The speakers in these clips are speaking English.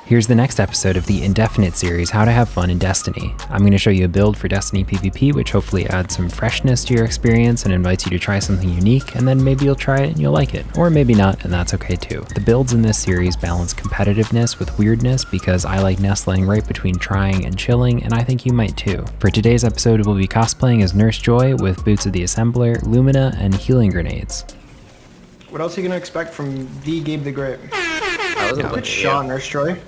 Here's the next episode of the Indefinite series, How to Have Fun in Destiny. I'm going to show you a build for Destiny PvP, which hopefully adds some freshness to your experience and invites you to try something unique, and then maybe you'll try it and you'll like it. Or maybe not, and that's okay too. The builds in this series balance competitiveness with weirdness because I like nestling right between trying and chilling, and I think you might too. For today's episode, we'll be cosplaying as Nurse Joy with Boots of the Assembler, Lumina, and healing grenades. What else are you going to expect from the Gabe the Great? Good shot, Nurse Joy.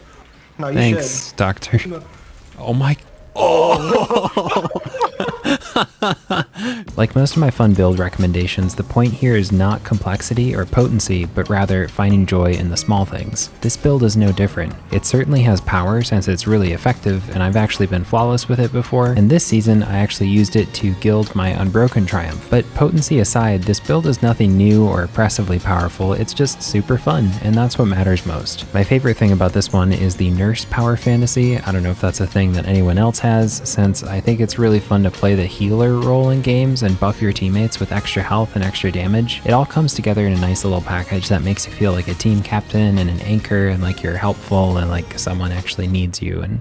No, you Thanks, should. Doctor. Oh my... Oh! Like most of my fun build recommendations, the point here is not complexity or potency, but rather finding joy in the small things. This build is no different. It certainly has power since it's really effective, and I've actually been flawless with it before, and this season I actually used it to gild my Unbroken Triumph. But potency aside, this build is nothing new or oppressively powerful, it's just super fun, and that's what matters most. My favorite thing about this one is the Nurse Power Fantasy. I don't know if that's a thing that anyone else has, since I think it's really fun to play the healer role in games and buff your teammates with extra health and extra damage. It all comes together in a nice little package that makes you feel like a team captain and an anchor and like you're helpful and like someone actually needs you. And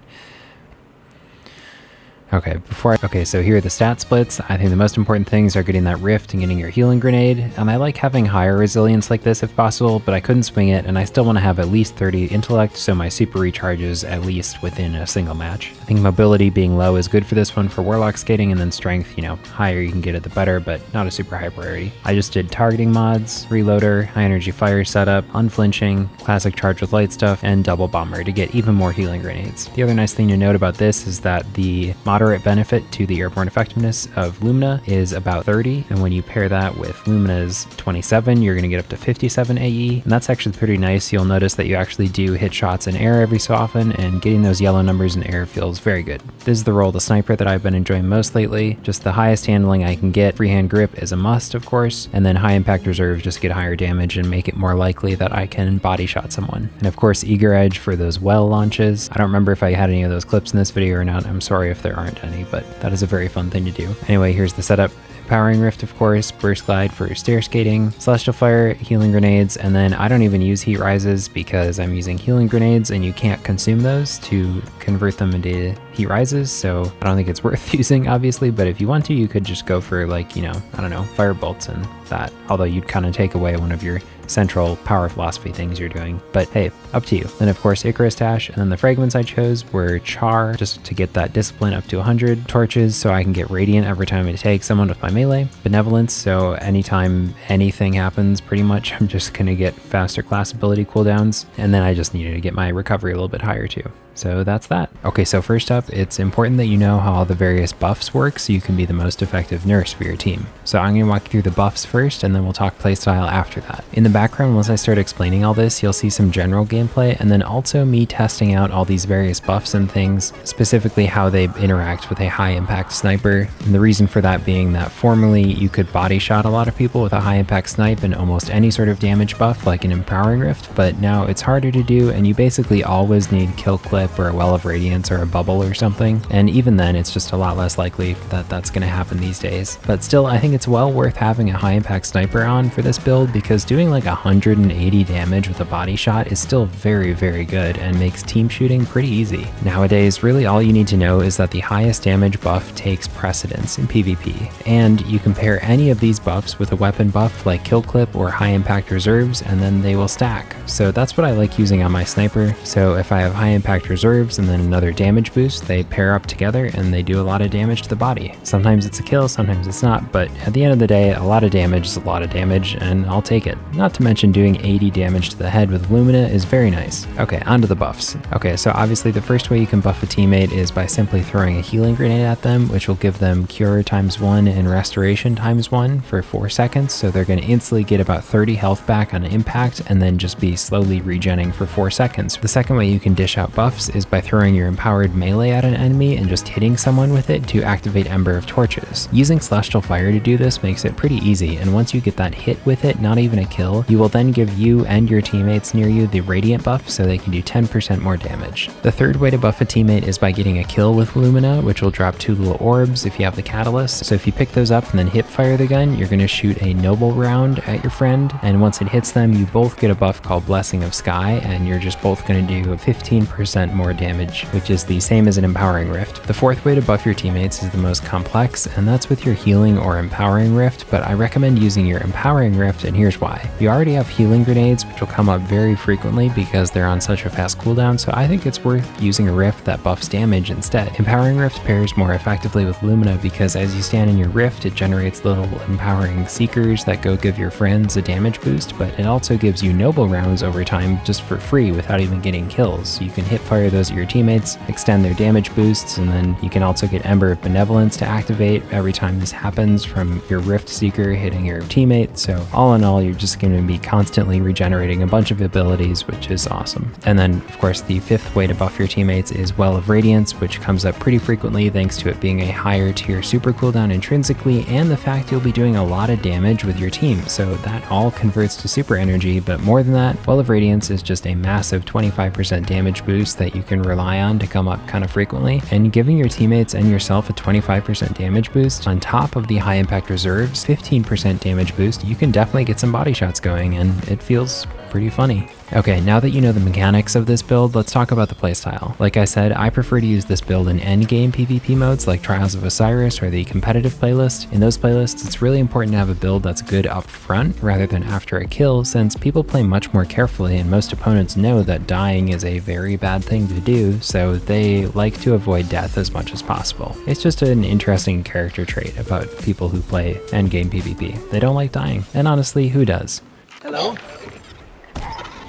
Okay, so here are the stat splits. I think the most important things are getting that rift and getting your healing grenade, and I like having higher resilience like this if possible, but I couldn't swing it, and I still want to have at least 30 intellect, so my super recharges at least within a single match. I think mobility being low is good for this one for warlock skating, and then strength, higher you can get it the better, but not a super high priority. I just did targeting mods, reloader, high energy fire setup, unflinching, classic charge with light stuff, and double bomber to get even more healing grenades. The other nice thing to note about this is that the moderate benefit to the airborne effectiveness of Lumina is about 30, and when you pair that with Lumina's 27, you're going to get up to 57 AE, and that's actually pretty nice. You'll notice that you actually do hit shots in air every so often, and getting those yellow numbers in air feels very good. This is the role of the sniper that I've been enjoying most lately. Just the highest handling I can get. Freehand grip is a must, of course, and then high impact reserve just get higher damage and make it more likely that I can body shot someone. And of course, eager edge for those well launches. I don't remember if I had any of those clips in this video or not. I'm sorry if there aren't any, but that is a very fun thing to do. Anyway, here's the setup. Powering Rift, of course, Burst Glide for stair skating, Celestial Fire, healing grenades, and then I don't even use heat rises because I'm using healing grenades and you can't consume those to convert them into heat rises, so I don't think it's worth using, obviously, but if you want to, you could just go for fire bolts and that, although you'd kind of take away one of your central power philosophy things you're doing, but hey, up to you. Then of course Icarus Dash, and then the fragments I chose were Char, just to get that discipline up to 100, Torches so I can get Radiant every time I take someone with my melee, Benevolence so anytime anything happens pretty much I'm just gonna get faster class ability cooldowns, and then I just needed to get my recovery a little bit higher too. So that's that. Okay, so first up, it's important that you know how all the various buffs work so you can be the most effective nurse for your team. So I'm going to walk you through the buffs first, and then we'll talk playstyle after that. In the background, once I start explaining all this, you'll see some general gameplay, and then also me testing out all these various buffs and things, specifically how they interact with a high impact sniper. And the reason for that being that formerly you could body shot a lot of people with a high impact snipe and almost any sort of damage buff like an Empowering Rift, but now it's harder to do, and you basically always need kill clip or a Well of Radiance or a bubble or something, and even then it's just a lot less likely that that's going to happen these days. But still, I think it's well worth having a high impact sniper on for this build because doing like 180 damage with a body shot is still very, very good and makes team shooting pretty easy. Nowadays, really all you need to know is that the highest damage buff takes precedence in PvP, and you compare any of these buffs with a weapon buff like kill clip or high impact reserves, and then they will stack. So that's what I like using on my sniper. So if I have high impact reserves and then another damage boost, they pair up together and they do a lot of damage to the body. Sometimes it's a kill, sometimes it's not, but at the end of the day, a lot of damage is a lot of damage, and I'll take it. Not to mention doing 80 damage to the head with Lumina is very nice. Okay, onto the buffs. Okay, so obviously the first way you can buff a teammate is by simply throwing a healing grenade at them, which will give them Cure ×1 and Restoration ×1 for 4 seconds, so they're going to instantly get about 30 health back on impact and then just be slowly regenning for 4 seconds. The second way you can dish out buffs is by throwing your empowered melee at an enemy and just hitting someone with it to activate Ember of Torches. Using Celestial Fire to do this makes it pretty easy, and once you get that hit with it, not even a kill, kill, you will then give you and your teammates near you the radiant buff so they can do 10% more damage. The third way to buff a teammate is by getting a kill with Lumina, which will drop 2 little orbs if you have the catalyst. So if you pick those up and then hip fire the gun, you're going to shoot a noble round at your friend, and once it hits them, you both get a buff called Blessing of Sky, and you're just both going to do 15% more damage, which is the same as an Empowering Rift. The fourth way to buff your teammates is the most complex, and that's with your Healing or Empowering Rift, but I recommend using your Empowering Rift, and here's why. You already have healing grenades, which will come up very frequently because they're on such a fast cooldown, so I think it's worth using a rift that buffs damage instead. Empowering Rift pairs more effectively with Lumina because as you stand in your rift, it generates little empowering seekers that go give your friends a damage boost, but it also gives you noble rounds over time just for free without even getting kills. You can hip fire those at your teammates, extend their damage boosts, and then you can also get Ember of Benevolence to activate every time this happens from your rift seeker hitting your teammate. So all in all, you're just going to be constantly regenerating a bunch of abilities, which is awesome. And then of course the fifth way to buff your teammates is Well of Radiance, which comes up pretty frequently thanks to it being a higher tier super cooldown intrinsically and the fact you'll be doing a lot of damage with your team. So that all converts to super energy, but more than that, Well of Radiance is just a massive 25% damage boost that you can rely on to come up kind of frequently, and giving your teammates and yourself a 25% damage boost on top of the high impact reserves 15% damage boost, you can definitely get some body shots going, and it feels pretty funny. Okay, now that you know the mechanics of this build, let's talk about the playstyle. Like I said, I prefer to use this build in endgame PvP modes like Trials of Osiris or the competitive playlist. In those playlists, it's really important to have a build that's good up front rather than after a kill, since people play much more carefully and most opponents know that dying is a very bad thing to do, so they like to avoid death as much as possible. It's just an interesting character trait about people who play endgame PvP. They don't like dying, and honestly, who does? Hello?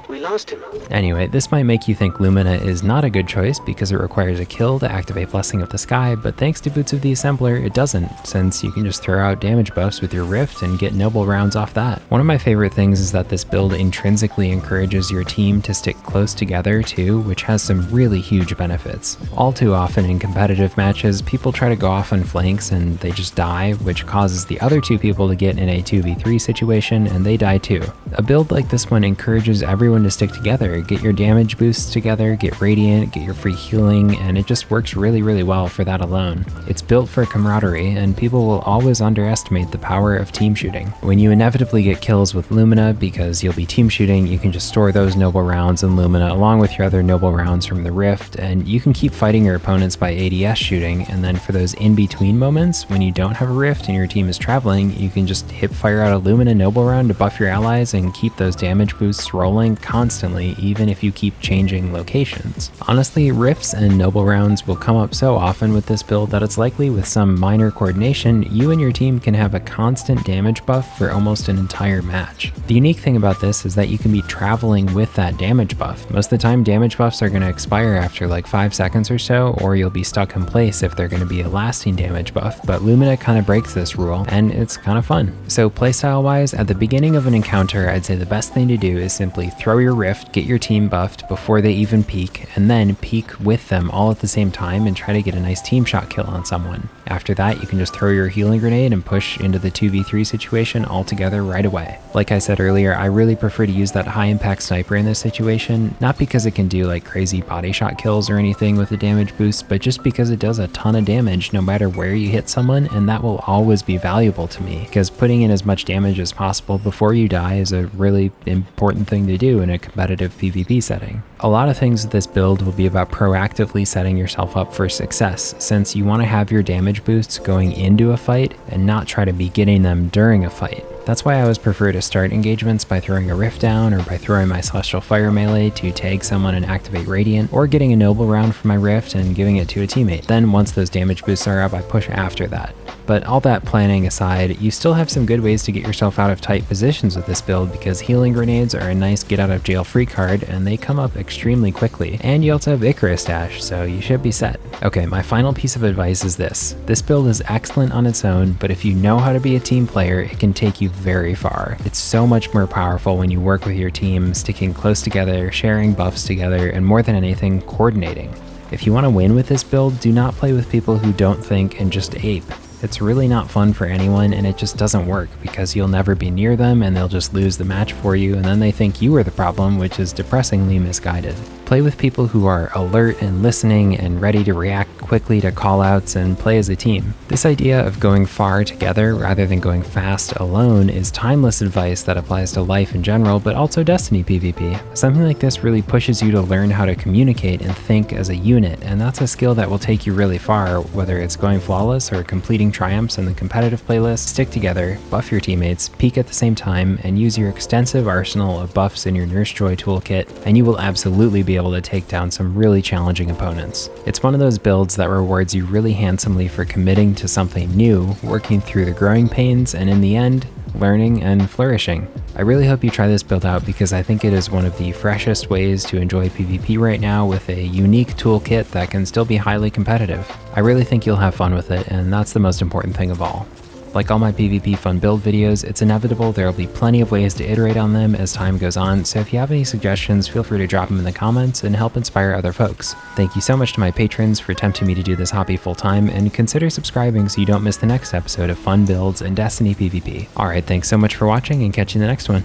We lost him. Anyway, this might make you think Lumina is not a good choice because it requires a kill to activate Blessing of the Sky, but thanks to Boots of the Assembler, it doesn't, since you can just throw out damage buffs with your Rift and get noble rounds off that. One of my favorite things is that this build intrinsically encourages your team to stick close together too, which has some really huge benefits. All too often in competitive matches, people try to go off on flanks and they just die, which causes the other two people to get in a 2v3 situation and they die too. A build like this one encourages everyone to stick together, get your damage boosts together, get radiant, get your free healing, and it just works really, really well for that alone. It's built for camaraderie, and people will always underestimate the power of team shooting. When you inevitably get kills with Lumina because you'll be team shooting, you can just store those noble rounds in Lumina along with your other noble rounds from the Rift, and you can keep fighting your opponents by ADS shooting, and then for those in-between moments when you don't have a Rift and your team is traveling, you can just hip fire out a Lumina noble round to buff your allies and keep those damage boosts rolling constantly, even if you keep changing locations. Honestly, rifts and noble rounds will come up so often with this build that it's likely with some minor coordination, you and your team can have a constant damage buff for almost an entire match. The unique thing about this is that you can be traveling with that damage buff. Most of the time, damage buffs are going to expire after like 5 seconds or so, or you'll be stuck in place if they're going to be a lasting damage buff, but Lumina kind of breaks this rule, and it's kind of fun. So playstyle wise, at the beginning of an encounter, I'd say the best thing to do is simply throw your Rift, get your team buffed before they even peek, and then peek with them all at the same time and try to get a nice team shot kill on someone. After that, you can just throw your healing grenade and push into the 2v3 situation all together right away. Like I said earlier, I really prefer to use that high impact sniper in this situation, not because it can do like crazy body shot kills or anything with a damage boost, but just because it does a ton of damage no matter where you hit someone, and that will always be valuable to me, because putting in as much damage as possible before you die is a really important thing to do in a competitive PvP setting. A lot of things with this build will be about proactively setting yourself up for success, since you want to have your damage boosts going into a fight and not try to be getting them during a fight. That's why I always prefer to start engagements by throwing a Rift down or by throwing my Celestial Fire melee to tag someone and activate Radiant, or getting a Noble round from my Rift and giving it to a teammate. Then once those damage boosts are up, I push after that. But all that planning aside, you still have some good ways to get yourself out of tight positions with this build, because healing grenades are a nice get out of jail free card and they come up extremely quickly. And you also have Icarus Dash, so you should be set. Okay, my final piece of advice is this. This build is excellent on its own, but if you know how to be a team player, it can take you very far. It's so much more powerful when you work with your team, sticking close together, sharing buffs together, and more than anything, coordinating. If you want to win with this build, do not play with people who don't think and just ape. It's really not fun for anyone, and it just doesn't work because you'll never be near them and they'll just lose the match for you, and then they think you are the problem, which is depressingly misguided. Play with people who are alert and listening and ready to react quickly to callouts and play as a team. This idea of going far together rather than going fast alone is timeless advice that applies to life in general, but also Destiny PvP. Something like this really pushes you to learn how to communicate and think as a unit, and that's a skill that will take you really far, whether it's going flawless or completing triumphs in the competitive playlist. Stick together, buff your teammates, peek at the same time, and use your extensive arsenal of buffs in your Nurse Joy toolkit, and you will absolutely be able to take down some really challenging opponents. It's one of those builds that rewards you really handsomely for committing to something new, working through the growing pains, and in the end, learning and flourishing. I really hope you try this build out because I think it is one of the freshest ways to enjoy PvP right now, with a unique toolkit that can still be highly competitive. I really think you'll have fun with it, and that's the most important thing of all. Like all my PvP fun build videos, it's inevitable there will be plenty of ways to iterate on them as time goes on, so if you have any suggestions, feel free to drop them in the comments and help inspire other folks. Thank you so much to my patrons for tempting me to do this hobby full time, and consider subscribing so you don't miss the next episode of Fun Builds and Destiny PvP. Alright, thanks so much for watching, and catch you in the next one.